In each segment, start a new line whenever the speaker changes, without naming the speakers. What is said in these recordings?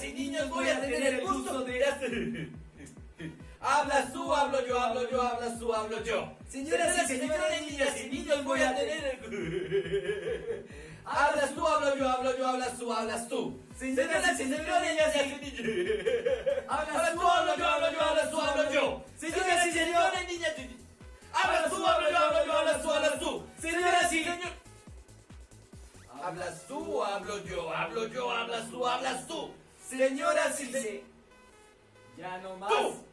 y niños, voy a tener el gusto de hacer. Hablas tú, hablo yo, hablas tú, hablo yo.
Señoras y señores,
niñas y niños, voy a tener el... Hablas tú, hablo yo, hablas tú, hablas tú.
Señoras y señores,
niñas y niños.
hablas tú, hablo yo,
hablas tú, hablo yo.
Señoras y señores,
niñas y niños. Hablas tú, hablo yo, hablas tú, hablas tú.
Señoras y
señores. Hablas tú, hablo yo, hablas tú, hablas tú.
señoras y se... Ya no más.
Tú,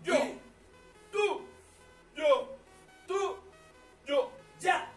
yo, tú, yo, tú, yo.
Ya.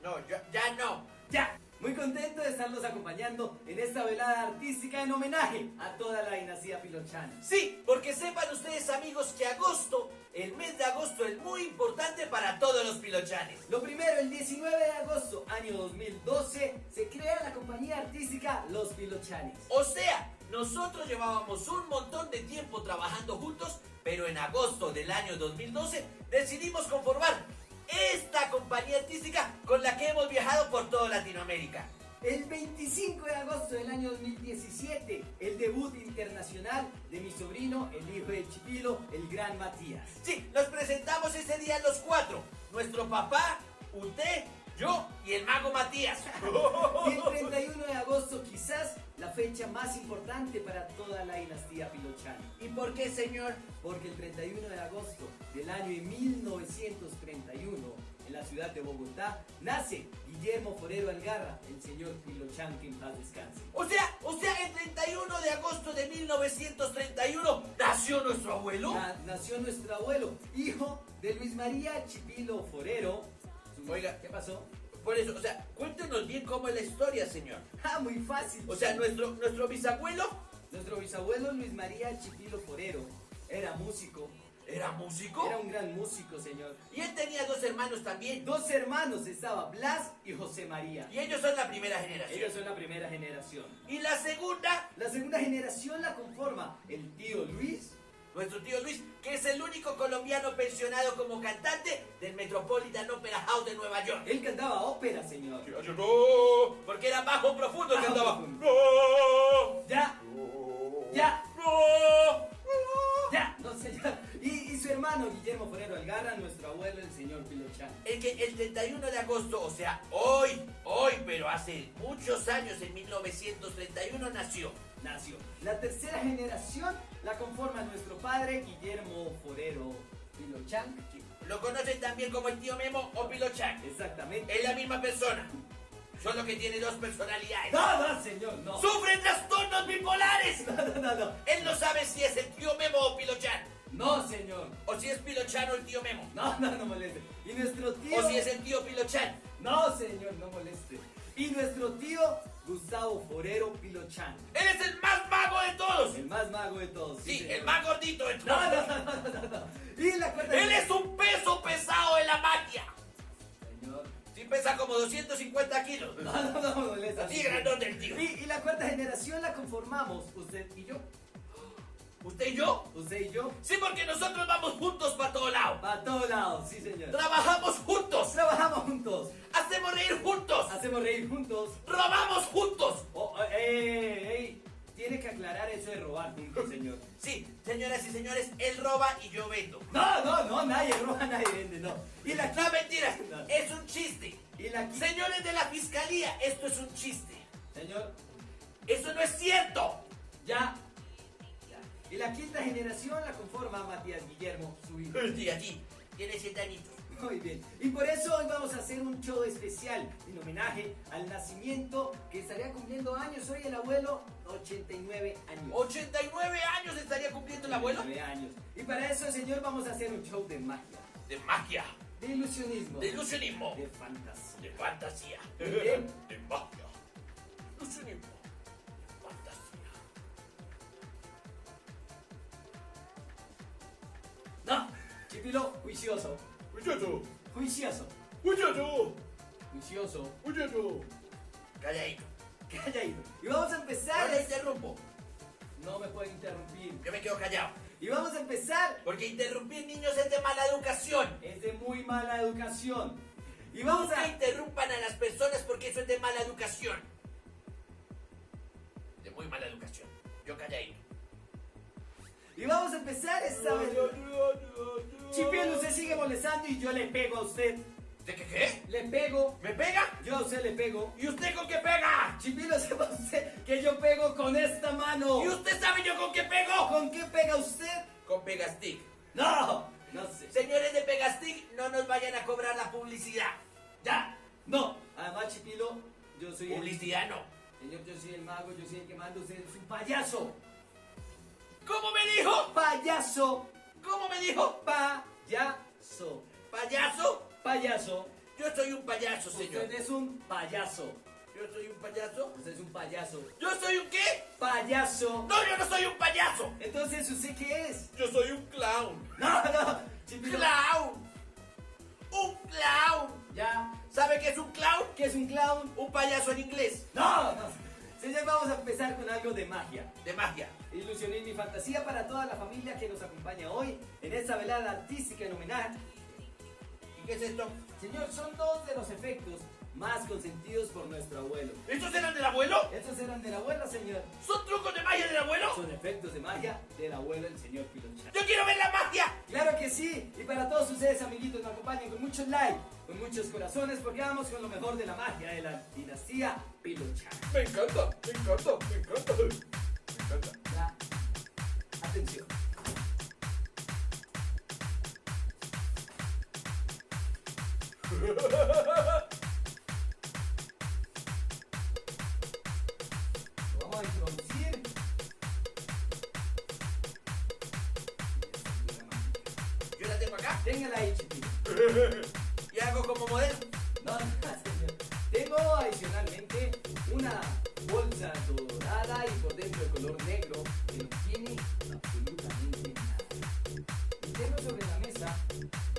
No, ya no.
Ya. Muy contento de estarlos acompañando en esta velada artística en homenaje a toda la dinastía Pilochán.
Sí, porque sepan ustedes, amigos, que agosto, el mes de agosto es muy importante para todos los pilochanes.
Lo primero, el 19 de agosto, año 2012, se crea la compañía artística Los Pilochanes.
O sea, nosotros llevábamos un montón de tiempo trabajando juntos, pero en agosto del año 2012 decidimos conformar esta compañía artística con la que hemos viajado por toda Latinoamérica.
El 25 de agosto del año 2017, el debut internacional de mi sobrino, el hijo de Chipilo, el gran Matías.
Sí, nos presentamos ese día los cuatro. Nuestro papá, usted, yo y el mago Matías.
Y el 31 de agosto, quizás la fecha más importante para toda la dinastía Pilochán.
¿Y por qué, señor?
Porque el 31 de agosto del año de 1931, en la ciudad de Bogotá, nace Guillermo Forero Algarra, el señor Pilochán, que en paz descanse.
O sea, el 31 de agosto de 1931 nació nuestro abuelo.
Nació nuestro abuelo, hijo de Luis María Chipilo Forero.
Oiga,
¿qué pasó?
Por eso, o sea, cuéntenos bien cómo es la historia, señor.
Ah, muy fácil.
O sea, nuestro bisabuelo
Nuestro bisabuelo Luis María Chipilo Forero era músico.
era músico.
Era un gran músico, señor.
Y él tenía dos hermanos también.
Dos hermanos, estaba Blas y José María.
Y ellos son la primera generación.
Ellos son la primera generación.
Y la segunda,
La segunda generación la conforma el tío Luis,
nuestro tío Luis, que es el único colombiano pensionado como cantante del Metropolitan Opera House de Nueva York.
él cantaba ópera, señor.
No, porque era bajo profundo
Bajo
cantaba.
profundo.
No,
Ya, ya,
no.
ya, no señor. Y su hermano Guillermo Forero Algarra, nuestro abuelo, el señor Pilochán.
El 31 de agosto, o sea, hoy, pero hace muchos años, en 1931 nació.
La tercera generación la conforma nuestro padre Guillermo Forero Pilochán.
Lo conocen también como el tío Memo o Pilochán.
Exactamente.
Es la misma persona, solo que tiene dos personalidades.
No, señor, no.
¡Sufre trastornos bipolares!
No.
Él no sabe si es el tío Memo o Pilochán,
No, señor.
o si es Pilochán o el tío Memo,
No moleste. Y nuestro tío...
o si es el tío Pilochán.
No, señor, no moleste. Y nuestro tío Gustavo Forero Pilochán.
Él es el más mago de todos.
El más mago de todos.
Sí,
señor.
el más gordito de todos.
No. Y la cuarta...
Él es un peso pesado de la magia.
Señor.
Sí pesa como 250 kilos.
No moleste.
Así grandote el tío.
Y la cuarta generación la conformamos usted y yo.
¿Usted y yo?
Usted y yo.
Sí, porque nosotros vamos juntos para todo lado.
Para todos lados, sí, señor.
Trabajamos juntos.
Trabajamos juntos.
Hacemos reír juntos.
Hacemos reír juntos.
Robamos juntos.
Tiene que aclarar eso de robar juntos, señor.
Sí, señoras y señores, él roba y yo vendo.
No, nadie roba, nadie vende, no. Y la
No, mentira,
No.
es un chiste.
Y la
Señores de la fiscalía, esto es un chiste.
Señor,
Eso no es cierto.
ya. Y la quinta generación la conforma Matías Guillermo, su hijo.
Sí, aquí, tiene 7 añitos.
Muy bien. Y por eso hoy vamos a hacer un show especial en homenaje al nacimiento que estaría cumpliendo años hoy el abuelo, 89 años.
89 años estaría cumpliendo el abuelo.
89 años. Y para eso, señor, vamos a hacer un show de magia,
De magia,
de ilusionismo,
de ilusionismo,
de fantasía.
de fantasía,
Bien.
de magia, ilusionismo, fantasía.
No, Chipilo, juicioso.
Muchacho,
Juicioso.
muchacho,
Juicioso.
muchacho. Calladito.
Calladito. Y vamos a empezar.
Ahora interrumpo.
No me pueden interrumpir.
Yo me quedo callado.
Y vamos a empezar.
Porque interrumpir niños es de mala educación.
Es de muy mala educación. Y vamos
Nunca
a...
interrumpan a las personas porque eso es de mala educación. muy mala educación. Yo calladito.
Y vamos a empezar esta vez. Chipilo, usted sigue molestando y yo le pego a usted.
¿De qué?
Le pego.
¿Me pega?
Yo a usted le pego.
¿Y usted con qué pega?
Chipilo, sepa usted que yo pego con esta mano.
¿Y usted sabe yo con qué pego?
¿Con qué pega usted?
Con Pegastick.
No, no sé.
Señores de Pegastick, no nos vayan a cobrar la publicidad.
Ya, no. Además, Chipilo, yo soy
Publicidad no.
Señor, yo soy el mago, yo soy el que manda, usted es un payaso.
¿Cómo me dijo?
Payaso.
¿Cómo me dijo?
Payaso.
¿Payaso?
Payaso.
Yo soy un payaso, señor.
Usted es un payaso.
¿Yo soy un payaso?
Usted es un payaso.
¿Yo soy un qué?
Payaso.
No, yo no soy un payaso.
Entonces, ¿usted qué es?
Yo soy un clown.
No, no. Chipilo.
¡Clown! ¡Un clown!
Ya.
¿Sabe qué es un clown?
¿Qué es un clown?
Un payaso en inglés.
No, no. Señor, vamos a empezar con algo de magia.
De magia.
Ilusionismo y fantasía para toda la familia que nos acompaña hoy en esta velada artística en homenaje.
¿Y qué es esto?
Señor, son dos de los efectos más consentidos por nuestro abuelo.
¿Estos eran del abuelo?
Estos eran del abuelo, señor.
¿Son trucos de magia del abuelo?
Son efectos de magia del abuelo, el señor Pilonchan.
¡Yo quiero ver la magia!
Claro que sí. Y para todos ustedes, amiguitos, nos acompañen con muchos likes, con muchos corazones, porque vamos con lo mejor de la magia de la dinastía Pilonchan.
Me encanta, me encanta, me encanta. Me encanta.
Ya. Atención. Lo vamos a introducir.
Yo la tengo acá
Téngala ahí, chiquito.
y hago como modelo.
No, no, señor. Tengo adicionalmente una bolsa dorada y por dentro de color negro que no tiene absolutamente nada. Y tengo sobre la mesa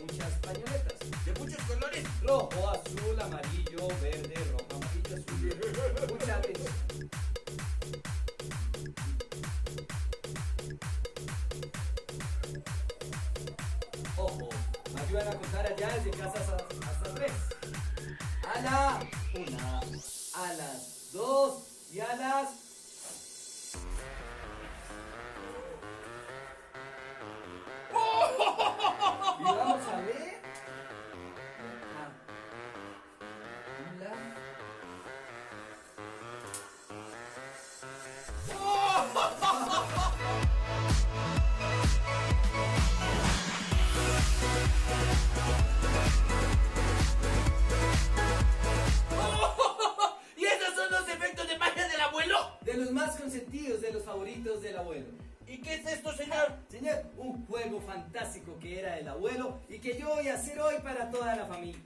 muchas pañoletas.
De muchos colores.
Rojo, azul, amarillo, verde, rojo, amarillo, azul. Mucha atención. Ojo, me ayudan a contar allá desde casa hasta 3. A la 1, a las 2 y a las... Y vamos a ver. Ajá. Hola.
¿Y esos son los efectos de magia del abuelo?
De los más consentidos, de los favoritos del abuelo.
¿Y qué es esto, señor?
Señor, un juego fantástico que era del abuelo y que yo voy a hacer hoy para toda la familia.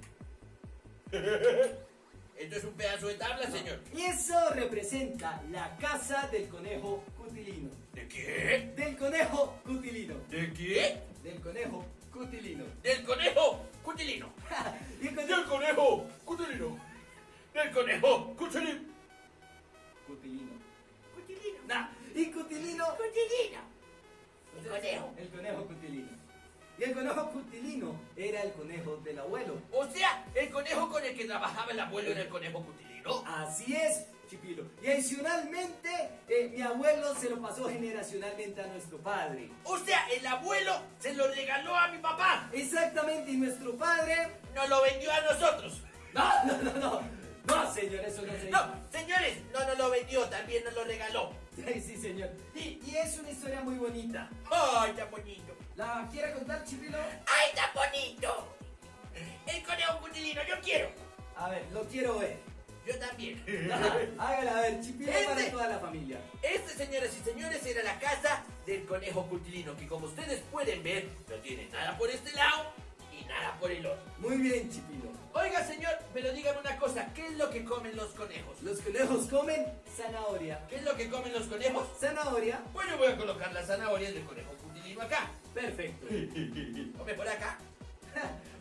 Esto es un pedazo de tabla, señor.
Y eso representa la casa del conejo cutilino.
¿De qué?
Del conejo cutilino.
¿De qué?
Del conejo cutilino.
Del conejo cutilino.
Y el
Del
conejo
conejo cutilino. Del conejo cutilino.
cutilino.
Cutilino.
Nah, y cutilino.
Cutilino. El conejo.
El conejo cutilino. Y el conejo cutilino era el conejo del abuelo.
O sea, el conejo con el que trabajaba el abuelo era el conejo cutilino.
Así es, Chipilo. Y adicionalmente, mi abuelo se lo pasó generacionalmente a nuestro padre.
O sea, el abuelo se lo regaló a mi papá.
Exactamente, y nuestro padre...
Nos lo vendió a nosotros.
No, no, no, no. No, señor, eso no se dice.
No, señores, no nos lo vendió, también nos lo regaló.
Sí, sí, señor. Y es una historia muy bonita.
¡Ay, tan bonito!
¿La quiere contar, Chipilo?
¡Ay, tan bonito! El conejo cutilino, yo quiero.
A ver, lo quiero ver.
Yo también.
Ajá, hágala, a ver, Chipilo para
Este.
toda la familia.
Este, señoras y señores, era la casa del conejo cutilino, que como ustedes pueden ver, no tiene nada por este lado y nada por el otro.
Muy bien, Chipilo.
Oiga, señor, pero dígame una cosa, ¿qué es lo que comen los conejos?
Los conejos comen zanahoria.
¿Qué es lo que comen los conejos?
Zanahoria.
Pues yo voy a colocar las zanahorias del conejo cutilino acá.
Perfecto.
Come por acá.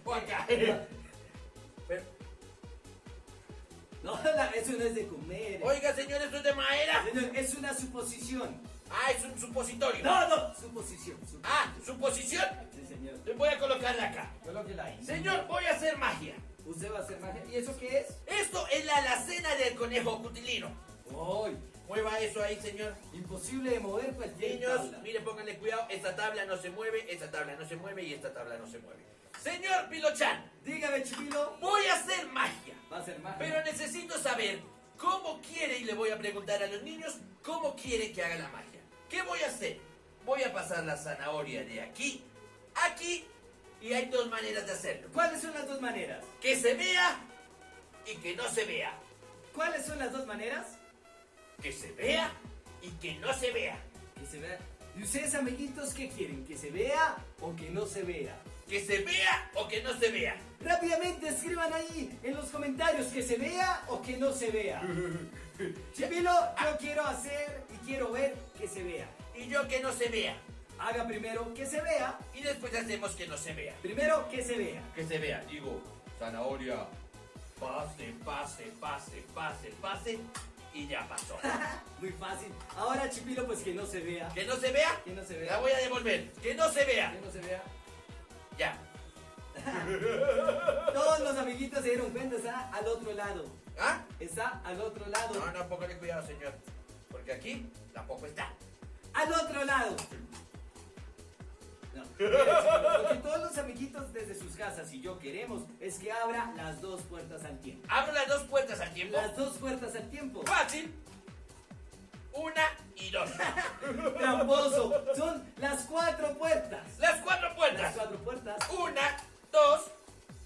O acá. Pero,
No, eso no es de comer.
oiga, señor, esto es de madera.
Señor, es una suposición.
Ah, es un supositorio.
No, no, suposición.
Ah, suposición.
Sí, señor.
Le voy a colocarla acá.
Colóquela ahí.
Señor, voy a hacer magia.
Usted va a hacer magia. ¿Y eso qué es?
Esto es la alacena del conejo cutilino.
¡Ay!
Mueva eso ahí, señor.
Imposible de mover cualquier
Niños,
tabla.
mire, pónganle cuidado. Esta tabla no se mueve, esta tabla no se mueve y esta tabla no se mueve. Señor Pilochan,
Dígame, Chipilo.
voy a hacer magia.
Va a ser magia.
Pero necesito saber cómo quiere, y le voy a preguntar a los niños, cómo quiere que haga la magia. ¿Qué voy a hacer? Voy a pasar la zanahoria de aquí a aquí, y hay dos maneras de hacerlo.
¿Cuáles son las dos maneras?
Que se vea y que no se vea.
¿Cuáles son las dos maneras?
Que se vea y que no se vea.
Que se vea. ¿Y ustedes, amiguitos, qué quieren? ¿Que se vea o que no se vea?
Que se vea o que no se vea.
Rápidamente escriban ahí en los comentarios que se vea o que no se vea. Chipilo, yo quiero hacer y quiero ver que se vea.
Y yo que no se vea.
Haga primero que se vea.
Y después hacemos que no se vea.
Primero que se vea.
Que se vea. Digo, zanahoria. Pase, pase, pase, pase, pase. Y ya pasó.
Muy fácil. Ahora, Chipilo, pues que no se vea.
Que no se vea.
Que no se
La
vea.
voy a devolver. Que no se vea.
Que no se vea.
Ya.
Todos los amiguitos se dieron cuenta, está al otro lado.
¿Ah?
Está al otro lado.
No, póngale cuidado, señor. Porque aquí tampoco está.
Al otro lado. No. Lo que todos los amiguitos desde sus casas y yo queremos es que abra las dos puertas al tiempo.
Abro las dos puertas al tiempo.
Las dos puertas al tiempo.
Fácil. Una y dos.
Tramposo. Son las cuatro puertas.
Las cuatro
Las
puertas.
cuatro puertas.
Una, dos,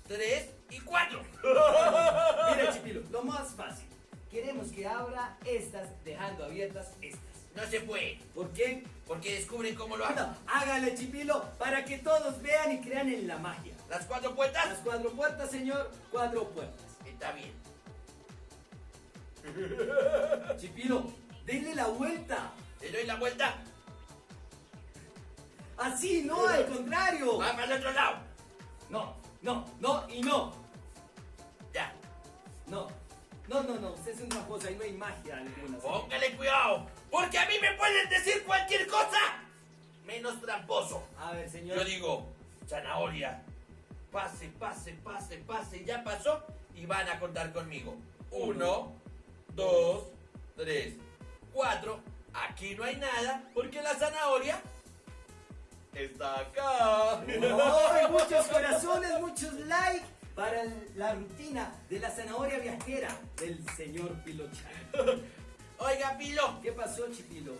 tres y cuatro.
Mira, Chipilo, lo más fácil. Queremos que abra estas dejando abiertas estas.
No se puede.
¿Por qué?
Porque descubren cómo lo hago.
No, hágale, Chipilo, para que todos vean y crean en la magia.
Las cuatro puertas.
Las cuatro puertas, señor. Cuatro puertas.
Está bien.
Chipilo, denle la vuelta.
Le doy la vuelta.
Así, no, al contrario.
Va para el otro lado.
No, no, no y no.
Ya.
No, no, no, no. Usted es un tramposo, ahí no hay magia alguna. señor.
Póngale cuidado. Porque a mí me pueden decir cualquier cosa. Menos tramposo.
A ver,
Yo
señor.
digo, zanahoria. Pase, pase, pase, pase. Ya pasó. Y van a contar conmigo. 1, 2, 3, 4. Aquí no hay nada. Porque la zanahoria está acá.
¡Ay, muchos corazones, muchos likes para la rutina de la zanahoria viajera del señor Pilochan!
Oiga, Pilo.
¿Qué pasó, Chipilo?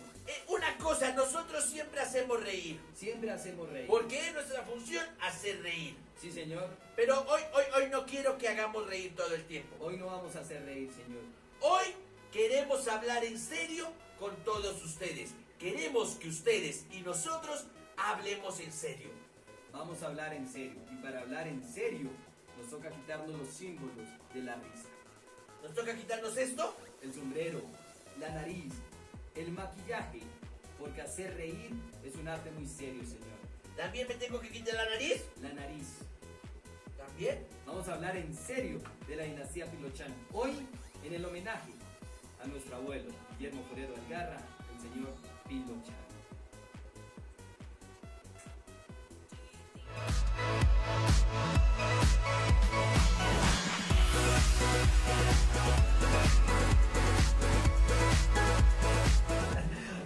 Una cosa, nosotros siempre hacemos reír.
Siempre hacemos reír.
Porque es nuestra función hacer reír.
Sí, señor.
Pero hoy no quiero que hagamos reír todo el tiempo.
Hoy no vamos a hacer reír, señor.
Hoy queremos hablar en serio con todos ustedes. Queremos que ustedes y nosotros hablemos en serio.
Vamos a hablar en serio. Y para hablar en serio, nos toca quitarnos los símbolos de la risa.
¿Nos toca quitarnos esto?
El sombrero, la nariz, el maquillaje. Porque hacer reír es un arte muy serio, señor.
¿También me tengo que quitar la nariz?
La nariz.
¿También?
Vamos a hablar en serio de la dinastía Pilochan. Hoy, en el homenaje a nuestro abuelo, Guillermo Forero Algarra, el señor Pilochan.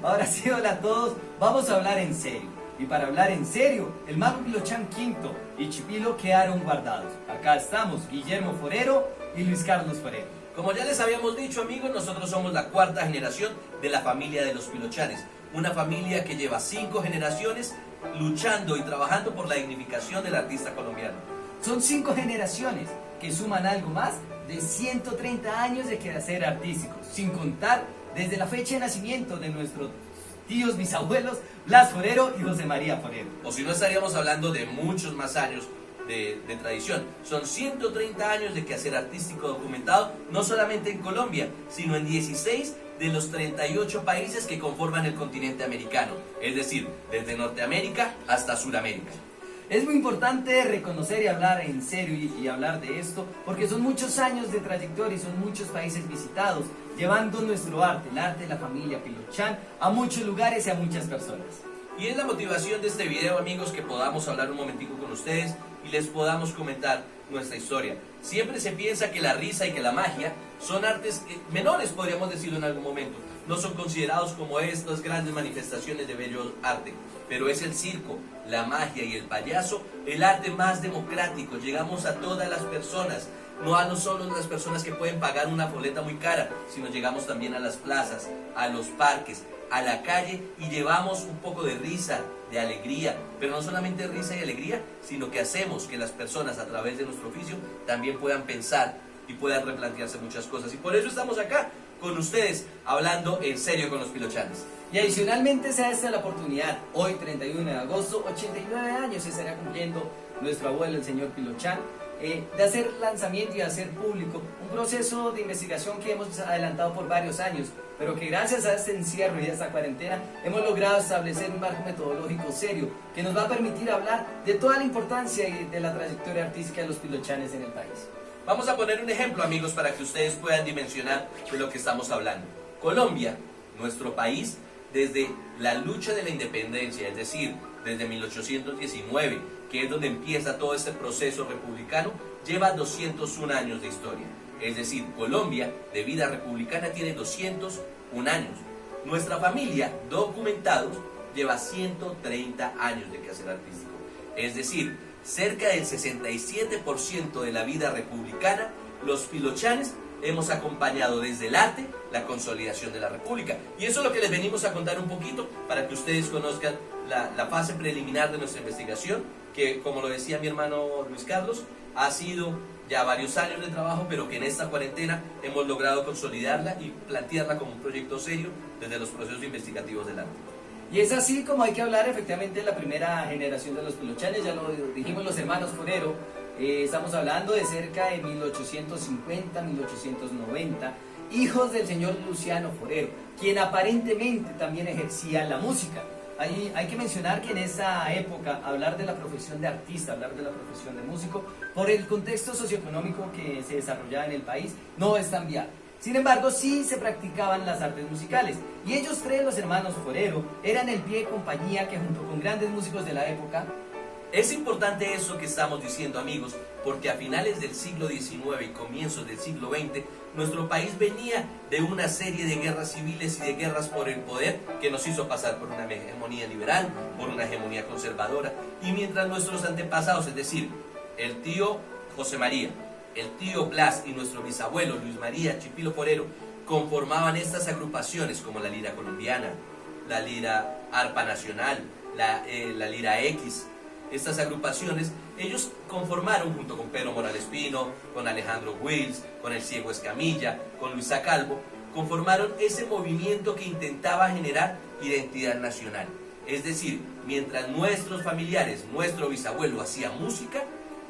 Ahora sí, hola a todos. Vamos a hablar en serio. Y para hablar en serio, el mago Pilochan V y Chipilo quedaron guardados. Acá estamos, Guillermo Forero y Luis Carlos Forero.
Como ya les habíamos dicho, amigos, nosotros somos la cuarta generación de la familia de los Pilochanes. Una familia que lleva 5 generaciones luchando y trabajando por la dignificación del artista colombiano.
Son 5 generaciones que suman algo más de 130 años de quehacer artístico, sin contar desde la fecha de nacimiento de nuestros tíos bisabuelos Blas Forero y José María Forero.
O si no, estaríamos hablando de muchos más años de tradición. Son 130 años de quehacer artístico documentado, no solamente en Colombia, sino en 16 de los 38 países que conforman el continente americano, es decir, desde Norteamérica hasta Sudamérica.
Es muy importante reconocer y hablar en serio y hablar de esto, porque son muchos años de trayectoria y son muchos países visitados, llevando nuestro arte, el arte de la familia Pilochan, a muchos lugares y a muchas personas.
Y es la motivación de este video, amigos, que podamos hablar un momentico con ustedes y les podamos comentar nuestra historia. Siempre se piensa que la risa y que la magia son artes menores, podríamos decirlo en algún momento. no son considerados como estas grandes manifestaciones de bello arte, pero es el circo, la magia y el payaso el arte más democrático. Llegamos a todas las personas, no solo las personas que pueden pagar una boleta muy cara, sino llegamos también a las plazas, a los parques, a la calle, y llevamos un poco de risa, de alegría, pero no solamente risa y alegría, sino que hacemos que las personas a través de nuestro oficio también puedan pensar y puedan replantearse muchas cosas. Y por eso estamos acá con ustedes, hablando en serio con los Pilochanes.
Y adicionalmente se da esta la oportunidad, hoy 31 de agosto, 89 años se estará cumpliendo nuestro abuelo, el señor Pilochán, de hacer lanzamiento y de hacer público un proceso de investigación que hemos adelantado por varios años, pero que gracias a este encierro y a esta cuarentena hemos logrado establecer un marco metodológico serio que nos va a permitir hablar de toda la importancia y de la trayectoria artística de los Pilochanes en el país.
Vamos a poner un ejemplo, amigos, para que ustedes puedan dimensionar de lo que estamos hablando. Colombia, nuestro país, desde la lucha de la independencia, es decir, desde 1819, que es donde empieza todo este proceso republicano, lleva 201 años de historia. Es decir, Colombia, de vida republicana, tiene 201 años. Nuestra familia, documentados, lleva 130 años de quehacer artístico. Es decir, cerca del 67% de la vida republicana, los Pilochanes hemos acompañado desde el arte la consolidación de la república. Y eso es lo que les venimos a contar un poquito para que ustedes conozcan la fase preliminar de nuestra investigación, que, como lo decía mi hermano Luis Carlos, ha sido ya varios años de trabajo, pero que en esta cuarentena hemos logrado consolidarla y plantearla como un proyecto serio desde los procesos investigativos del arte.
Y es así como hay que hablar efectivamente de la primera generación de los Pilochanes, ya lo dijimos los hermanos Forero, estamos hablando de cerca de 1850, 1890, hijos del señor Luciano Forero, quien aparentemente también ejercía la música. Hay que mencionar que en esa época hablar de la profesión de artista, hablar de la profesión de músico, por el contexto socioeconómico que se desarrollaba en el país, no es tan viable. Sin embargo, sí se practicaban las artes musicales, y ellos tres, los hermanos Forero, eran el pie de compañía que junto con grandes músicos de la época.
Es importante eso que estamos diciendo, amigos, porque a finales del siglo XIX y comienzos del siglo XX, nuestro país venía de una serie de guerras civiles y de guerras por el poder que nos hizo pasar por una hegemonía liberal, por una hegemonía conservadora, y mientras nuestros antepasados, es decir, el tío José María, el tío Blas y nuestro bisabuelo Luis María Chipilo Forero conformaban estas agrupaciones como la Lira Colombiana, la Lira Arpa Nacional, la Lira X. Estas agrupaciones, ellos conformaron junto con Pedro Morales Pino, con Alejandro Wills, con el Ciego Escamilla, con Luisa Calvo, conformaron ese movimiento que intentaba generar identidad nacional. Es decir, mientras nuestros familiares, nuestro bisabuelo hacía música,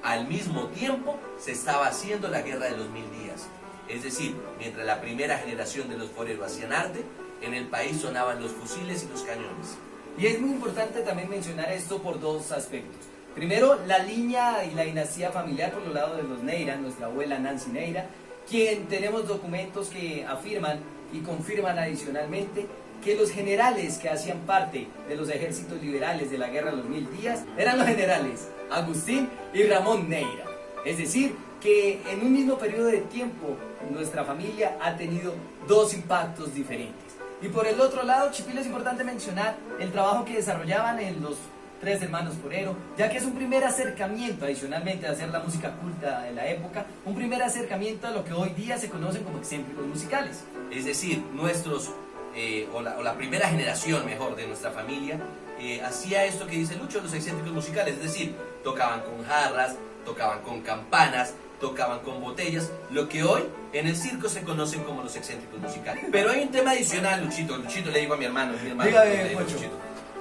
al mismo tiempo se estaba haciendo la Guerra de los 1000 días. Es decir, mientras la primera generación de los Forero hacían arte, en el país sonaban los fusiles y los cañones.
Y es muy importante también mencionar esto por dos aspectos. Primero, la línea y la dinastía familiar por los lados de los Neira, nuestra abuela Nancy Neira, quien tenemos documentos que afirman y confirman adicionalmente que los generales que hacían parte de los ejércitos liberales de la Guerra de los 1000 días eran los generales Agustín y Ramón Neira. Es decir, que en un mismo periodo de tiempo nuestra familia ha tenido dos impactos diferentes. Y por el otro lado, Chipilo, es importante mencionar el trabajo que desarrollaban en los tres hermanos Forero, ya que es un primer acercamiento, adicionalmente a hacer la música culta de la época, un primer acercamiento a lo que hoy día se conocen como excéntricos musicales.
Es decir, nuestros, o la primera generación, mejor, de nuestra familia, hacía esto que dice Lucho, los excéntricos musicales, es decir, tocaban con jarras, tocaban con campanas, tocaban con botellas, lo que hoy en el circo se conocen como los excéntricos musicales. Pero hay un tema adicional, Luchito le digo a mi hermano,
Dígame,
Luchito,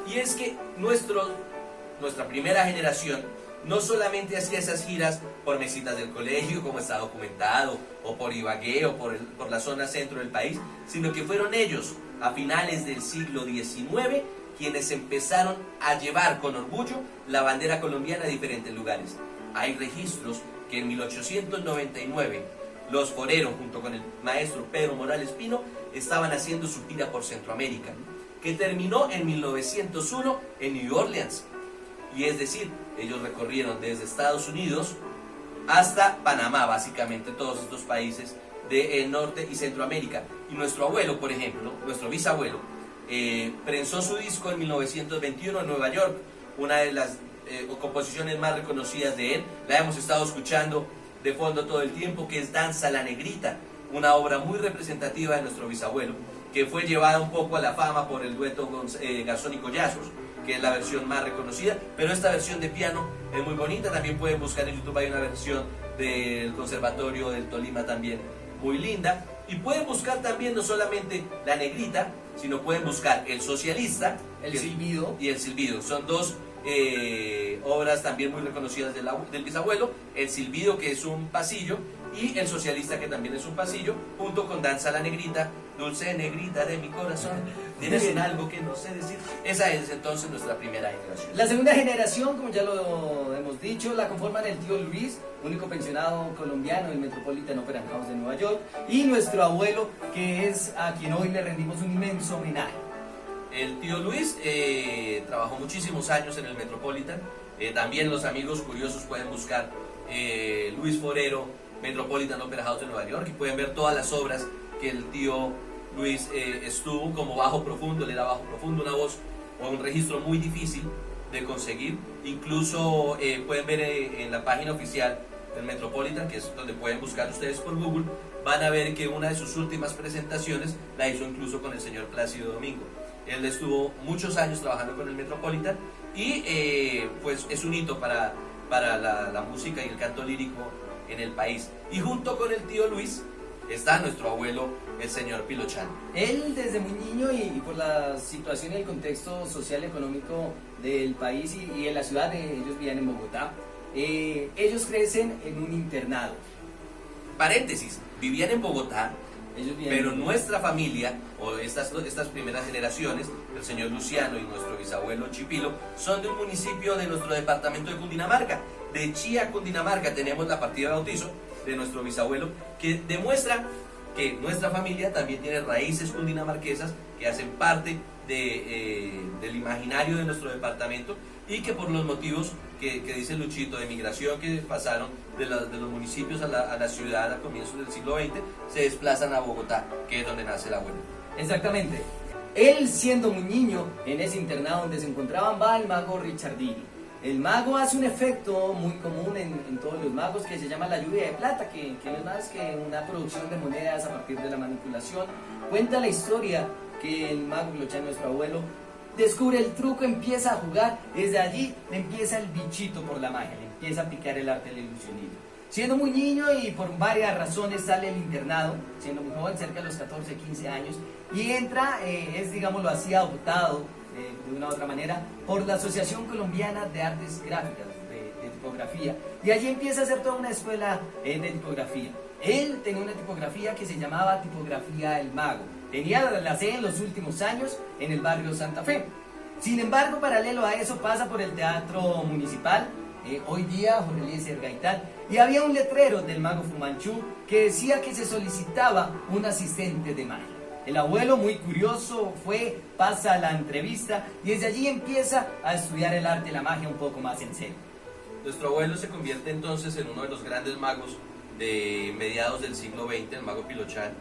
y es que nuestra primera generación no solamente hacía esas giras por mesitas del colegio, como está documentado, o por Ibagué, o por la zona centro del país, sino que fueron ellos, a finales del siglo XIX, quienes empezaron a llevar con orgullo la bandera colombiana a diferentes lugares. Hay registros que en 1899 los Forero, junto con el maestro Pedro Morales Pino, estaban haciendo su gira por Centroamérica, que terminó en 1901 en New Orleans. Y es decir, ellos recorrieron desde Estados Unidos hasta Panamá, básicamente todos estos países del norte y Centroamérica. Y nuestro abuelo, por ejemplo, nuestro bisabuelo, prensó su disco en 1921 en Nueva York, una de las composiciones más reconocidas de él. La hemos estado escuchando de fondo todo el tiempo, que es Danza la Negrita, una obra muy representativa de nuestro bisabuelo, que fue llevada un poco a la fama por el dueto Garzón y Collazos, que es la versión más reconocida, pero esta versión de piano es muy bonita. También pueden buscar en YouTube, hay una versión del Conservatorio del Tolima también muy linda, y pueden buscar también no solamente La Negrita, sino pueden buscar El Socialista,
El Silbido
y El Silbido. Son dos obras también muy reconocidas del bisabuelo. El Silbido, que es un pasillo, y El Socialista, que también es un pasillo, junto con Danza la Negrita, Dulce Negrita de mi corazón, tienes un algo que no sé decir. Esa es entonces nuestra primera generación.
La segunda generación, como ya lo hemos dicho, la conforman el tío Luis, único pensionado colombiano del Metropolitan Opera House de Nueva York, y nuestro abuelo, que es a quien hoy le rendimos un inmenso homenaje.
El tío Luis trabajó muchísimos años en el Metropolitan. También los amigos curiosos pueden buscar Luis Forero, Metropolitan Opera House de Nueva York, y pueden ver todas las obras que el tío Luis estuvo como bajo profundo. Él era bajo profundo, una voz o un registro muy difícil de conseguir. Incluso pueden ver en la página oficial del Metropolitan, que es donde pueden buscar ustedes por Google, van a ver que una de sus últimas presentaciones la hizo incluso con el señor Plácido Domingo. Él estuvo muchos años trabajando con el Metropolitan, y pues es un hito para la música y el canto lírico en el país. Y junto con el tío Luis está nuestro abuelo, el señor Pilochán.
Él desde muy niño, y por la situación y el contexto social y económico del país y en la ciudad, ellos vivían en Bogotá, ellos crecen en un internado.
Paréntesis, vivían en Bogotá, pero
en...
nuestra familia, o estas primeras generaciones, el señor Luciano y nuestro bisabuelo Chipilo, son de un municipio de nuestro departamento de Cundinamarca, de Chía, Cundinamarca. Tenemos la partida de bautizo de nuestro bisabuelo, que demuestra que nuestra familia también tiene raíces cundinamarquesas que hacen parte del imaginario de nuestro departamento, y que por los motivos que dice Luchito de migración, que pasaron de los municipios a la ciudad a comienzos del siglo XX, se desplazan a Bogotá, que es donde nace el abuelo.
Exactamente. Él, siendo muy niño, en ese internado donde se encontraban, va el mago Richardini. El mago hace un efecto muy común en todos los magos, que se llama la lluvia de plata, que no es más que una producción de monedas a partir de la manipulación. Cuenta la historia que el mago Pilochán, nuestro abuelo, descubre el truco, empieza a jugar. Desde allí le empieza el bichito por la magia, le empieza a picar el arte del ilusionismo. Siendo muy niño y por varias razones sale del internado, siendo muy joven, cerca de los 14, 15 años, y entra, es digámoslo así, adoptado de una u otra manera por la Asociación Colombiana de Artes Gráficas, de tipografía, y allí empieza a hacer toda una escuela de tipografía. Él tenía una tipografía que se llamaba Tipografía El Mago. Tenía la sede en los últimos años en el barrio Santa Fe. Sin embargo, paralelo a eso, pasa por el Teatro Municipal, hoy día Jorge Eliezer Gaitán, y había un letrero del mago Fumanchu que decía que se solicitaba un asistente de magia. El abuelo, muy curioso, pasa a la entrevista, y desde allí empieza a estudiar el arte de la magia un poco más en serio.
Nuestro abuelo se convierte entonces en uno de los grandes magos de mediados del siglo XX, el mago Pilochán,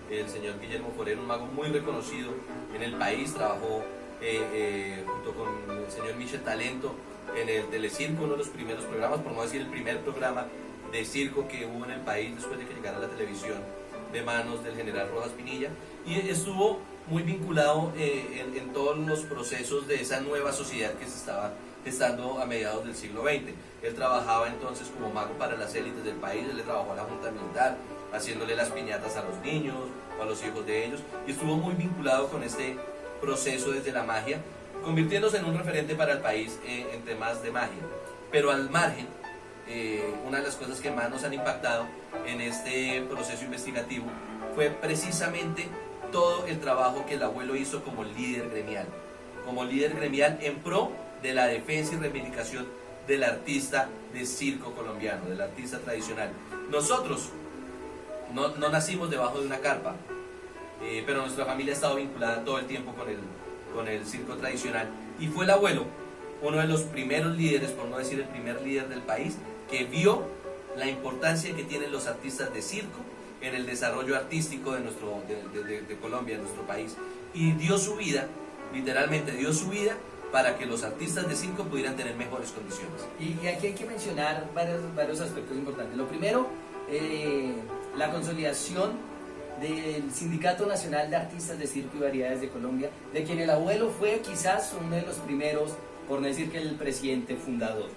el señor Guillermo Forero, un mago muy reconocido en el país. Trabajó junto con el señor Michel Talento en el Telecirco, uno de los primeros programas, por no decir el primer programa de circo que hubo en el país después de que llegara a la televisión de manos del general Rojas Pinilla, y estuvo muy vinculado en todos los procesos de esa nueva sociedad que se estaba gestando a mediados del siglo XX. Él trabajaba entonces como mago para las élites del país. Él le trabajó a la Junta Militar, haciéndole las piñatas a los niños o a los hijos de ellos, y estuvo muy vinculado con este proceso desde la magia, convirtiéndose en un referente para el país en temas de magia. Pero al margen, una de las cosas que más nos han impactado en este proceso investigativo fue precisamente todo el trabajo que el abuelo hizo como líder gremial en pro de la defensa y reivindicación del artista de circo colombiano, del artista tradicional. Nosotros no nacimos debajo de una carpa, pero nuestra familia ha estado vinculada todo el tiempo con el circo tradicional, y fue el abuelo uno de los primeros líderes, por no decir el primer líder del país, que vio la importancia que tienen los artistas de circo
en el desarrollo artístico de Colombia, de nuestro país, y dio su vida, literalmente dio su vida, para que los artistas de circo pudieran tener mejores condiciones.
Y aquí hay que mencionar varios aspectos importantes. Lo primero, la consolidación del Sindicato Nacional de Artistas de Circo y Variedades de Colombia, de quien el abuelo fue quizás uno de los primeros, por no decir que el presidente fundador.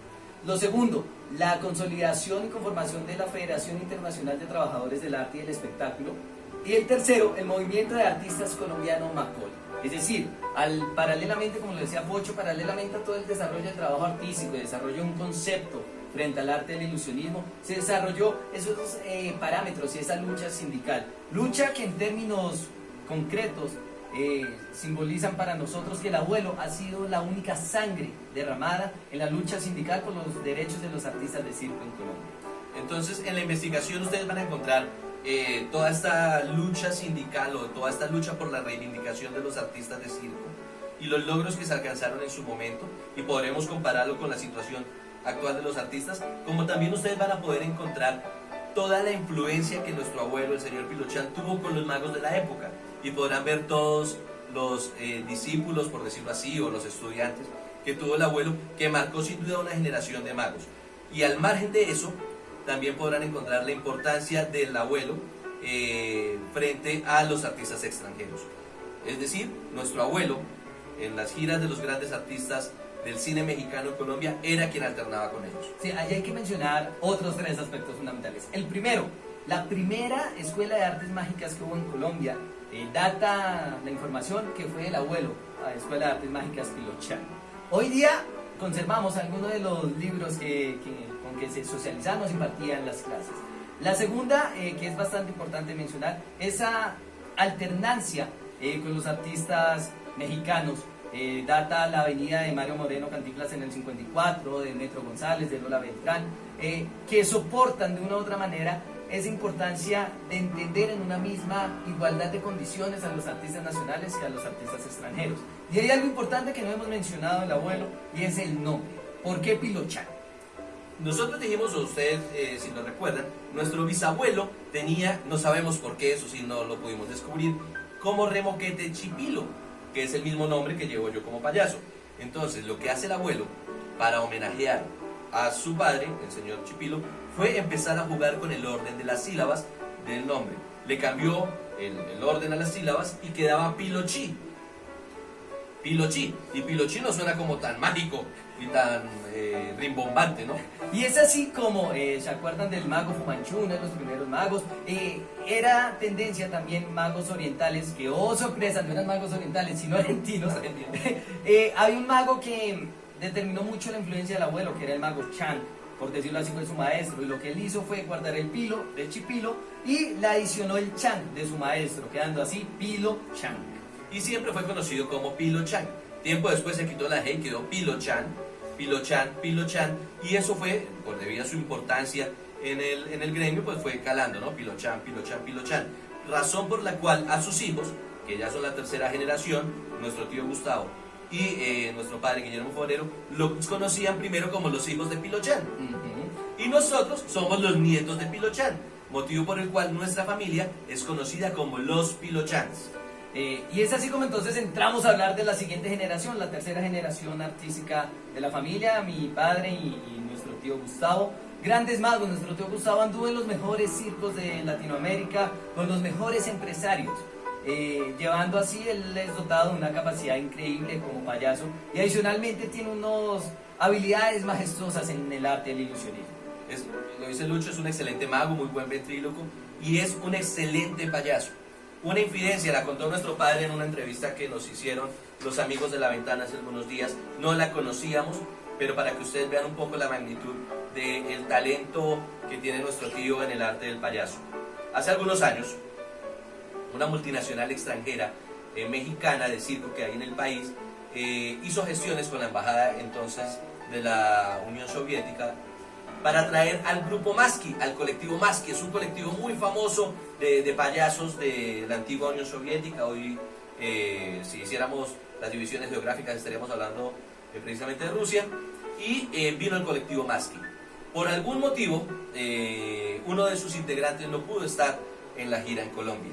Lo segundo, la consolidación y conformación de la Federación Internacional de Trabajadores del Arte y el Espectáculo. Y el tercero, el movimiento de artistas colombiano MACOL. Es decir, paralelamente, como lo decía Pocho, paralelamente a todo el desarrollo del trabajo artístico, el desarrollo de un concepto frente al arte del ilusionismo, se desarrolló esos parámetros y esa lucha sindical. Lucha que en términos concretos simbolizan para nosotros que el abuelo ha sido la única sangre derramada en la lucha sindical por los derechos de los artistas de circo en Colombia.
Entonces, en la investigación ustedes van a encontrar toda esta lucha sindical o toda esta lucha por la reivindicación de los artistas de circo y los logros que se alcanzaron en su momento, y podremos compararlo con la situación actual de los artistas, como también ustedes van a poder encontrar toda la influencia que nuestro abuelo, el señor Pilochán, tuvo con los magos de la época, y podrán ver todos los discípulos, por decirlo así, o los estudiantes que tuvo el abuelo, que marcó sin duda una generación de magos. Y al margen de eso, también podrán encontrar la importancia del abuelo frente a los artistas extranjeros. Es decir, nuestro abuelo, en las giras de los grandes artistas del cine mexicano en Colombia, era quien alternaba con ellos.
Sí, ahí hay que mencionar otros tres aspectos fundamentales. El primero, la primera escuela de artes mágicas que hubo en Colombia, data la información que fue el abuelo, la Escuela de Artes Mágicas Pilochán. Hoy día conservamos algunos de los libros con que se socializaban o se impartían las clases. La segunda, que es bastante importante mencionar, esa alternancia con los artistas mexicanos. Data la avenida de Mario Moreno Cantinflas en el 54, de Metro González, de Lola Beltrán, que soportan de una u otra manera esa importancia de entender en una misma igualdad de condiciones a los artistas nacionales y a los artistas extranjeros. Y hay algo importante que no hemos mencionado el abuelo, y es el nombre. ¿Por qué Pilochán?
Nosotros dijimos, o ustedes si lo recuerdan, nuestro bisabuelo tenía, no sabemos por qué, eso sí no lo pudimos descubrir, como Remoquete Chipilo, que es el mismo nombre que llevo yo como payaso. Entonces, lo que hace el abuelo para homenajear a su padre, el señor Chipilo, fue empezar a jugar con el orden de las sílabas del nombre. Le cambió el orden a las sílabas y quedaba Pilochí. Pilochí. Y Pilochí no suena como tan mágico y tan rimbombante, ¿no?
Y es así como, ¿se acuerdan del mago Fu Manchu, uno de los primeros magos? Era tendencia también magos orientales, que oh sorpresa, no eran magos orientales, sino argentinos. Había un mago que determinó mucho la influencia del abuelo, que era el mago Chan, por decirlo así, fue su maestro, y lo que él hizo fue guardar el pilo del Chipilo y le adicionó el Chan de su maestro, quedando así Pilo Chan.
Y siempre fue conocido como Pilochán. Tiempo después se quitó la G y quedó Pilochán, Pilochán, Pilochán, y eso fue, por debido a su importancia en el gremio, pues fue calando, ¿no? Pilochán, Pilochán, Pilochán. Razón por la cual a sus hijos, que ya son la tercera generación, nuestro tío Gustavo y nuestro padre Guillermo Forero, los conocían primero como los hijos de Pilochán. Y nosotros somos los nietos de Pilochán, motivo por el cual nuestra familia es conocida como los Pilochans.
Y es así como entonces entramos a hablar de la siguiente generación, la tercera generación artística de la familia, mi padre y nuestro tío Gustavo. Grandes magos, nuestro tío Gustavo anduvo en los mejores circos de Latinoamérica, con los mejores empresarios, llevando así, él es dotado de una capacidad increíble como payaso, y adicionalmente tiene unas habilidades majestuosas en el arte del ilusionismo.
Lo dice Lucho, es un excelente mago, muy buen ventríloco, y es un excelente payaso. Una infidencia la contó nuestro padre en una entrevista que nos hicieron los amigos de La Ventana hace algunos días. No la conocíamos, pero para que ustedes vean un poco la magnitud del talento que tiene nuestro tío en el arte del payaso. Hace algunos años, una multinacional extranjera mexicana de circo que hay en el país hizo gestiones con la embajada entonces de la Unión Soviética para traer al grupo Maski, al colectivo Maski. Es un colectivo muy famoso de payasos de la antigua Unión Soviética. Hoy, si hiciéramos las divisiones geográficas, estaríamos hablando precisamente de Rusia. Y vino el colectivo Maski. Por algún motivo, uno de sus integrantes no pudo estar en la gira en Colombia.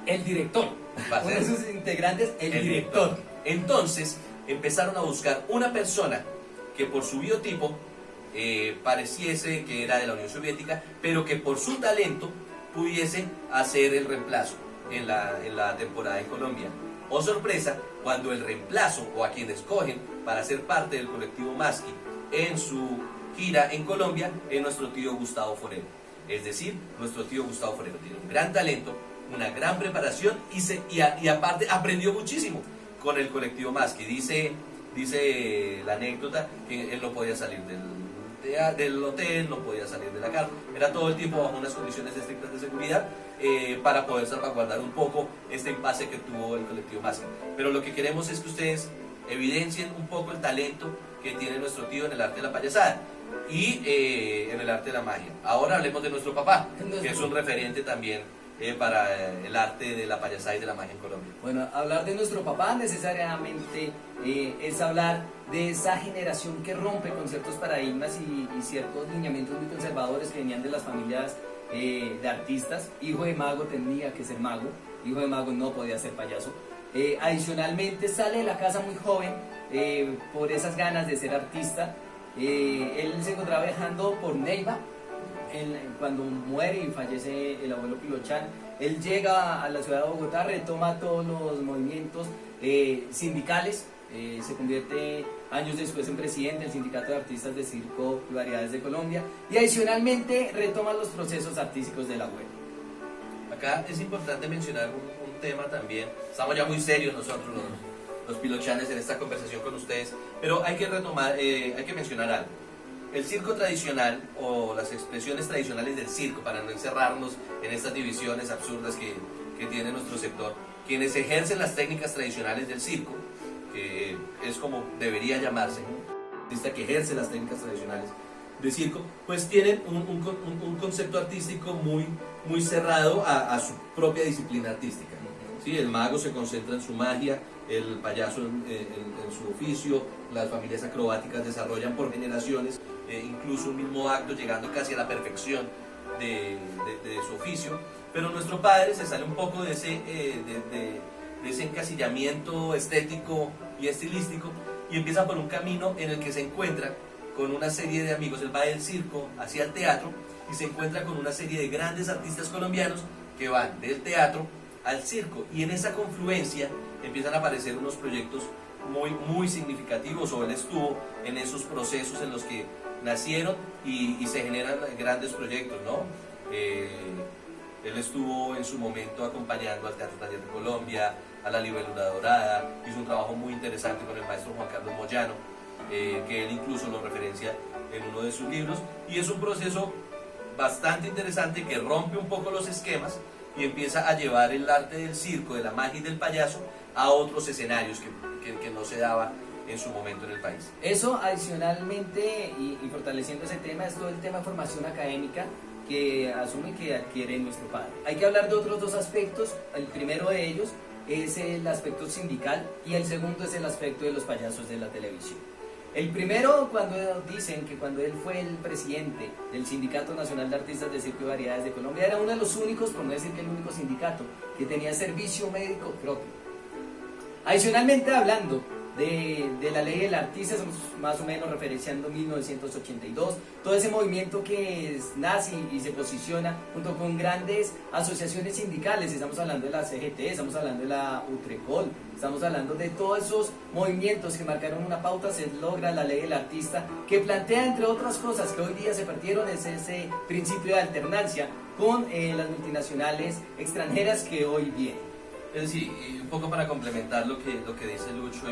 El director.
Va a
Uno
ser
de sus integrantes, el director.
Entonces empezaron a buscar una persona que por su biotipo pareciese que era de la Unión Soviética, pero que por su talento pudiese hacer el reemplazo en la temporada en Colombia. Oh sorpresa, cuando el reemplazo o a quien escogen para ser parte del colectivo Maski en su gira en Colombia es nuestro tío Gustavo Forero. Es decir, nuestro tío Gustavo Forero tiene un gran talento, una gran preparación y aparte aprendió muchísimo con el colectivo Maski. Dice la anécdota que él no podía salir del hotel, no podía salir de la casa, era todo el tiempo bajo unas condiciones estrictas de seguridad para poder salvaguardar un poco este impasse que tuvo el colectivo Maski. Pero lo que queremos es que ustedes evidencien un poco el talento que tiene nuestro tío en el arte de la payasada y en el arte de la magia. Ahora hablemos de nuestro papá, que es un referente también para el arte de la payasada y de la magia en Colombia.
Bueno, hablar de nuestro papá necesariamente es hablar de esa generación que rompe con ciertos paradigmas y ciertos lineamientos muy conservadores que venían de las familias de artistas. Hijo de mago tenía que ser mago, hijo de mago no podía ser payaso. Adicionalmente sale de la casa muy joven por esas ganas de ser artista. Él se encontraba viajando por Neiva. Cuando muere y fallece el abuelo Pilochán, él llega a la ciudad de Bogotá, retoma todos los movimientos sindicales, se convierte años después en presidente del Sindicato de Artistas de Circo y Variedades de Colombia y adicionalmente retoma los procesos artísticos del abuelo.
Acá es importante mencionar un tema también, estamos ya muy serios nosotros los pilochanes en esta conversación con ustedes, pero hay que retomar, hay que mencionar algo. El circo tradicional o las expresiones tradicionales del circo, para no encerrarnos en estas divisiones absurdas que tiene nuestro sector, quienes ejercen las técnicas tradicionales del circo, que es como debería llamarse, un artista que ejerce las técnicas tradicionales de circo, pues tienen un concepto artístico muy cerrado a su propia disciplina artística. ¿Sí? El mago se concentra en su magia, el payaso en su oficio, las familias acrobáticas desarrollan por generaciones incluso un mismo acto llegando casi a la perfección de su oficio, pero nuestro padre se sale un poco de ese encasillamiento estético y estilístico y empieza por un camino en el que se encuentra con una serie de amigos. Él va del circo hacia el teatro y se encuentra con una serie de grandes artistas colombianos que van del teatro al circo, y en esa confluencia empiezan a aparecer unos proyectos muy significativos, o él estuvo en esos procesos en los que nacieron y se generan grandes proyectos, ¿no? Él estuvo en su momento acompañando al Teatro Taller de Colombia, a la Libélula Dorada, hizo un trabajo muy interesante con el maestro Juan Carlos Moyano, que él incluso lo referencia en uno de sus libros, y es un proceso bastante interesante que rompe un poco los esquemas y empieza a llevar el arte del circo, de la magia y del payaso a otros escenarios que no se daba en su momento en el país.
Eso adicionalmente y fortaleciendo ese tema es todo el tema de formación académica que asume que adquiere nuestro padre. Hay que hablar de otros dos aspectos. El primero de ellos es el aspecto sindical y el segundo es el aspecto de los payasos de la televisión. El primero, cuando dicen que cuando él fue el presidente del Sindicato Nacional de Artistas de Circo y Variedades de Colombia, era uno de los únicos, por no decir que el único sindicato, que tenía servicio médico propio. Adicionalmente, hablando de la ley del artista, estamos más o menos referenciando 1982, todo ese movimiento que nace y se posiciona junto con grandes asociaciones sindicales. Estamos hablando de la CGT, estamos hablando de la Utrecol, estamos hablando de todos esos movimientos que marcaron una pauta. Se logra la ley del artista, que plantea, entre otras cosas que hoy día se perdieron, es ese principio de alternancia con las multinacionales extranjeras que hoy vienen.
Sí, y un poco para complementar lo que dice Lucho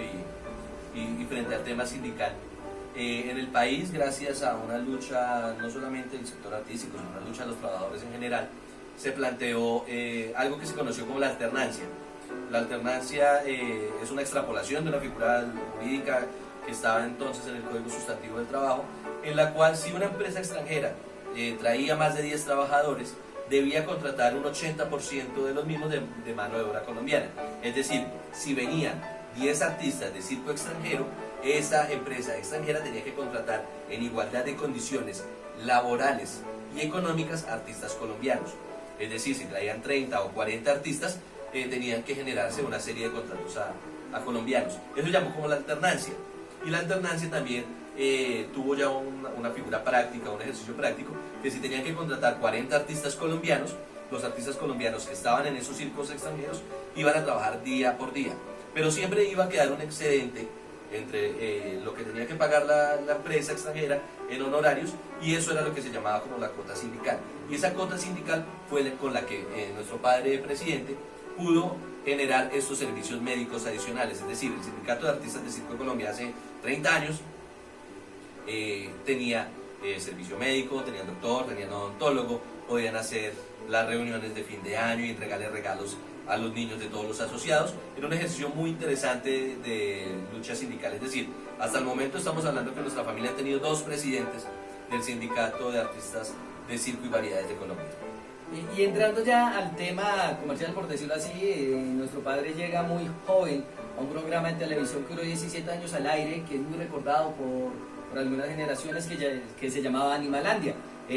y frente al tema sindical, en el país, gracias a una lucha no solamente del sector artístico, sino una lucha de los trabajadores en general, se planteó algo que se conoció como la alternancia. La alternancia es una extrapolación de una figura jurídica que estaba entonces en el Código Sustantivo del Trabajo, en la cual si una empresa extranjera traía más de 10 trabajadores, debía contratar un 80% de los mismos de mano de obra colombiana. Es decir, si venían 10 artistas de circo extranjero, esa empresa extranjera tenía que contratar en igualdad de condiciones laborales y económicas artistas colombianos. Es decir, si traían 30 o 40 artistas, tenían que generarse una serie de contratos a colombianos. Eso llamó como la alternancia. Y la alternancia también tuvo ya una figura práctica, un ejercicio práctico, que si tenían que contratar 40 artistas colombianos, los artistas colombianos que estaban en esos circos extranjeros iban a trabajar día por día. Pero siempre iba a quedar un excedente entre lo que tenía que pagar la empresa extranjera en honorarios, y eso era lo que se llamaba como la cuota sindical. Y esa cuota sindical fue con la que nuestro padre presidente pudo generar estos servicios médicos adicionales. Es decir, el Sindicato de Artistas de Circo de Colombia hace 30 años tenía servicio médico, tenían doctor, tenían odontólogo, podían hacer las reuniones de fin de año y entregarle regalos a los niños de todos los asociados. Era un ejercicio muy interesante de lucha sindical. Es decir, hasta el momento estamos hablando que nuestra familia ha tenido 2 presidentes del Sindicato de Artistas de Circo y Variedades de Colombia.
Y entrando ya al tema comercial, por decirlo así, nuestro padre llega muy joven a un programa de televisión que duró 17 años al aire, que es muy recordado por algunas generaciones, que se llamaba Animalandia.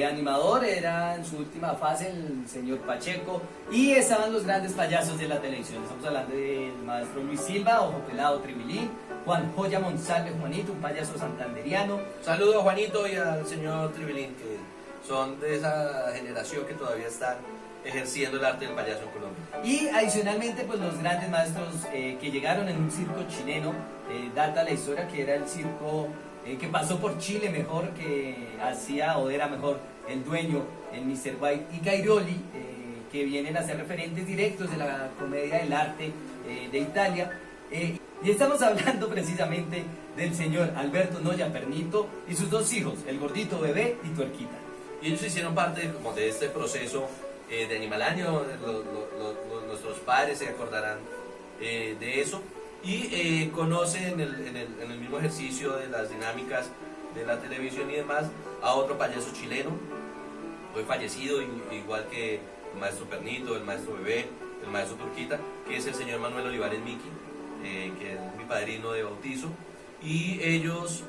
Animador era en su última fase el señor Pacheco, y estaban los grandes payasos de la televisión. Estamos hablando del maestro Luis Silva, Ojo Pelado Tribilín, Juan Joya Monsalve Juanito, un payaso santanderiano.
Saludo a Juanito y al señor Tribilín, que son de esa generación que todavía están ejerciendo el arte del payaso en Colombia.
Y adicionalmente, pues los grandes maestros que llegaron en un circo chileno, data la historia que era el circo que pasó por Chile mejor, que hacía o era mejor el dueño, el Mr. White y Cairoli, que vienen a ser referentes directos de la comedia del arte de Italia. Y estamos hablando precisamente del señor Alberto Noya Pernito y sus 2 hijos, el gordito Bebé y Tuerquita.
Y ellos hicieron parte como de este proceso de Animalandia. Nuestros padres se acordarán de eso, y conocen en el mismo ejercicio de las dinámicas de la televisión y demás a otro payaso chileno, hoy fallecido, igual que el maestro Pernito, el maestro Bebé, el maestro Turquita, que es el señor Manuel Olivares Miki, que es mi padrino de bautizo. Y ellos,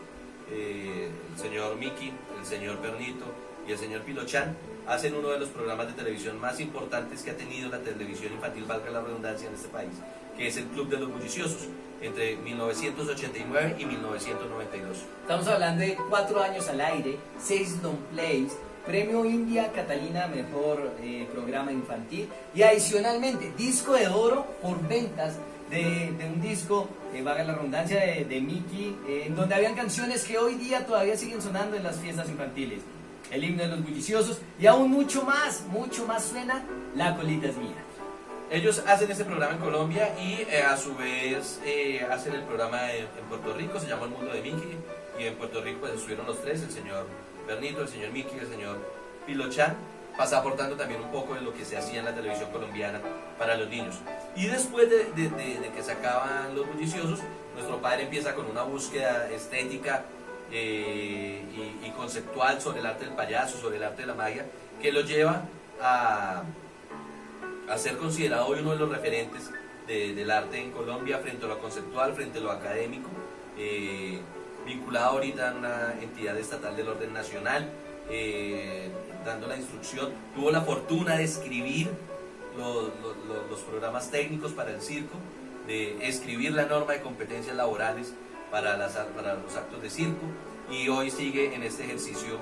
el señor Miki, el señor Pernito y el señor Pilochán, hacen uno de los programas de televisión más importantes que ha tenido la televisión infantil, valga la redundancia, en este país, que es el Club de los Bulliciosos, entre 1989 y 1992.
Estamos hablando de 4 años al aire, 6 long plays, Premio India Catalina Mejor Programa Infantil, y adicionalmente disco de oro por ventas de un disco, valga la redundancia, de Mickey, en donde habían canciones que hoy día todavía siguen sonando en las fiestas infantiles. El himno de los bulliciosos, y aún mucho más suena La colita es mía.
Ellos hacen este programa en Colombia y a su vez hacen el programa en Puerto Rico, se llama El Mundo de Mickey, y en Puerto Rico pues estuvieron los 3, el señor Bernito, el señor Mickey y el señor Pilochán, aportando también un poco de lo que se hacía en la televisión colombiana para los niños. Y después de que se acaban los bulliciosos, nuestro padre empieza con una búsqueda estética y conceptual sobre el arte del payaso, sobre el arte de la magia, que lo lleva a ser considerado hoy uno de los referentes del arte en Colombia, frente a lo conceptual, frente a lo académico, vinculado ahorita a una entidad estatal del orden nacional, dando la instrucción. Tuvo la fortuna de escribir los programas técnicos para el circo, de escribir la norma de competencias laborales para los actos de circo, y hoy sigue en este ejercicio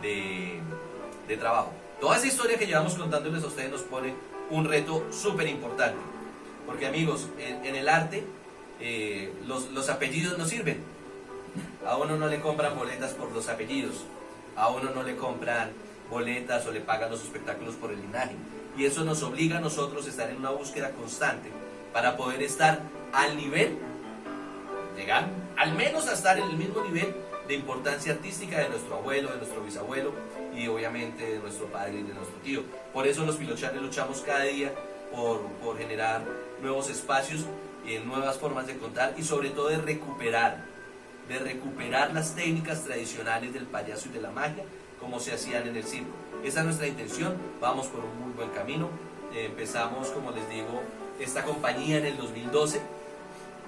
de trabajo. Toda esa historia que llevamos contándoles a ustedes nos pone un reto súper importante, porque amigos, en el arte los apellidos no sirven. A uno no le compran boletas por los apellidos, a uno no le compran boletas o le pagan los espectáculos por el linaje, y eso nos obliga a nosotros a estar en una búsqueda constante para poder estar al nivel, llegar al menos a estar en el mismo nivel de importancia artística de nuestro abuelo, de nuestro bisabuelo y obviamente de nuestro padre y de nuestro tío. Por eso los Pilochanes luchamos cada día por generar nuevos espacios, nuevas formas de contar, y sobre todo de recuperar las técnicas tradicionales del payaso y de la magia como se hacían en el circo. Esa es nuestra intención, vamos por un muy buen camino. Empezamos, como les digo, esta compañía en el 2012.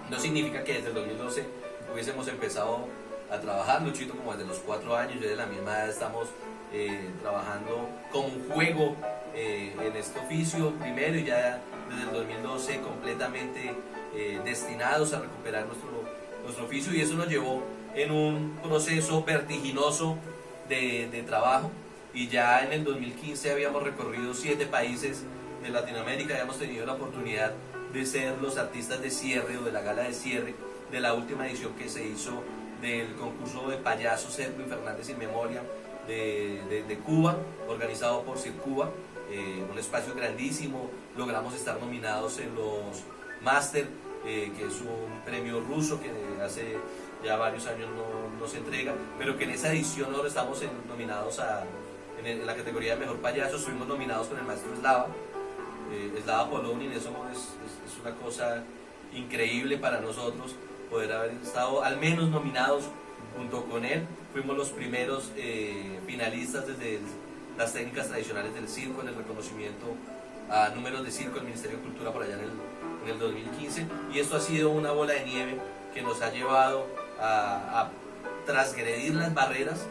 No significa que desde el 2012 hubiésemos empezado a trabajar, Luchito como desde los 4 años, yo de la misma edad estamos trabajando como un juego en este oficio primero y ya desde el 2012 completamente destinados a recuperar nuestro oficio, y eso nos llevó en un proceso vertiginoso de trabajo, y ya en el 2015 habíamos recorrido 7 países de Latinoamérica, habíamos tenido la oportunidad de ser los artistas de cierre o de la gala de cierre de la última edición que se hizo del concurso de payasos Edwin Fernández in Memoria de Cuba, organizado por Circuba, un espacio grandísimo. Logramos estar nominados en los Master, que es un premio ruso que hace ya varios años no se entrega, pero que en esa edición ahora estamos nominados en la categoría de mejor payaso. Estuvimos nominados con el maestro Slava Polonin. Eso es una cosa increíble para nosotros poder haber estado al menos nominados junto con él. Fuimos los primeros finalistas desde las técnicas tradicionales del circo en el reconocimiento a números de circo del Ministerio de Cultura por allá en el 2015, y esto ha sido una bola de nieve que nos ha llevado a transgredir las barreras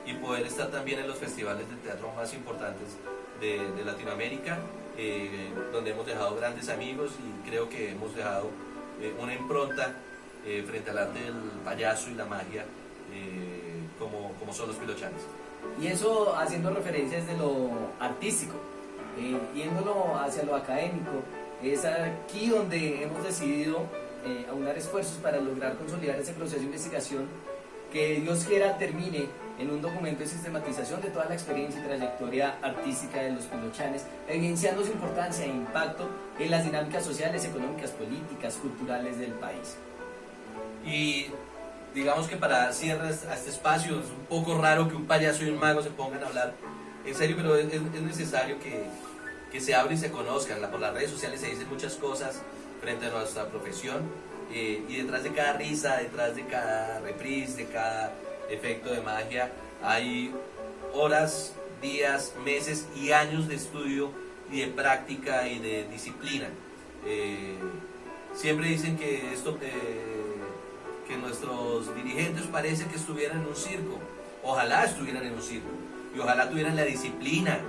y poder estar también en los festivales de teatro más importantes de Latinoamérica, donde hemos dejado grandes amigos, y creo que hemos dejado una impronta frente al arte del payaso y la magia, como son los Pilochanes.
Y eso haciendo referencia desde lo artístico, yéndolo hacia lo académico, es aquí donde hemos decidido aunar esfuerzos para lograr consolidar ese proceso de investigación que Dios quiera termine en un documento de sistematización de toda la experiencia y trayectoria artística de los Pilochanes, evidenciando su importancia e impacto en las dinámicas sociales, económicas, políticas, culturales del país.
Y digamos que para dar cierre a este espacio, es un poco raro que un payaso y un mago se pongan a hablar en serio, pero es necesario que se hable y se conozcan. Por las redes sociales se dicen muchas cosas frente a nuestra profesión, y detrás de cada risa, detrás de cada reprise, de cada efecto de magia, hay horas, días, meses y años de estudio y de práctica y de disciplina. Siempre dicen que que nuestros dirigentes parece que estuvieran en un circo. Ojalá estuvieran en un circo, y ojalá tuvieran la disciplina,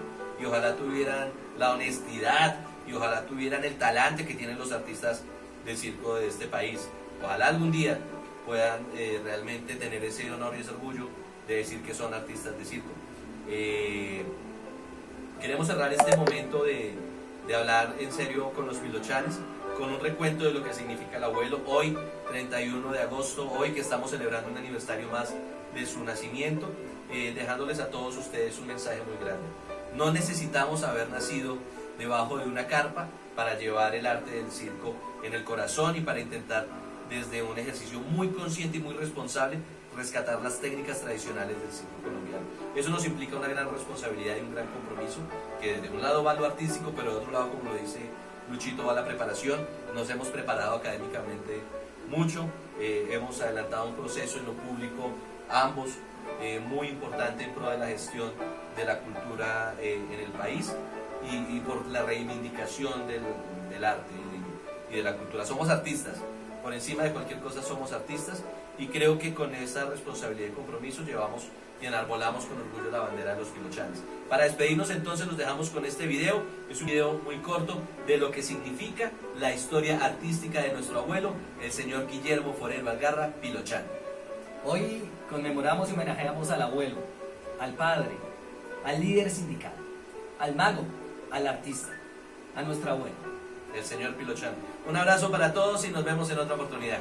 y ojalá tuvieran la honestidad, y ojalá tuvieran el talante que tienen los artistas del circo de este país. Ojalá algún día puedan realmente tener ese honor y ese orgullo de decir que son artistas de circo. Queremos cerrar este momento de hablar en serio con los Pilochanes, con un recuento de lo que significa el abuelo. Hoy, 31 de agosto, hoy que estamos celebrando un aniversario más de su nacimiento, dejándoles a todos ustedes un mensaje muy grande. No necesitamos haber nacido debajo de una carpa para llevar el arte del circo en el corazón y para intentar, desde un ejercicio muy consciente y muy responsable, rescatar las técnicas tradicionales del circo colombiano. Eso nos implica una gran responsabilidad y un gran compromiso, que desde un lado va lo artístico, pero de otro lado, como lo dice Luchito, va la preparación. Nos hemos preparado académicamente mucho, hemos adelantado un proceso en lo público, ambos, muy importante en pro de la gestión de la cultura en el país, y por la reivindicación del arte y de la cultura. Somos artistas, por encima de cualquier cosa somos artistas, y creo que con esa responsabilidad y compromiso llevamos y enarbolamos con orgullo la bandera de los Pilochanes. Para despedirnos entonces los dejamos con este video. Es un video muy corto de lo que significa la historia artística de nuestro abuelo, el señor Guillermo Forero Valgarra Pilochán.
Hoy conmemoramos y homenajeamos al abuelo, al padre, al líder sindical, al mago, al artista, a nuestro abuelo,
el señor Pilochán. Un abrazo para todos y nos vemos en otra oportunidad.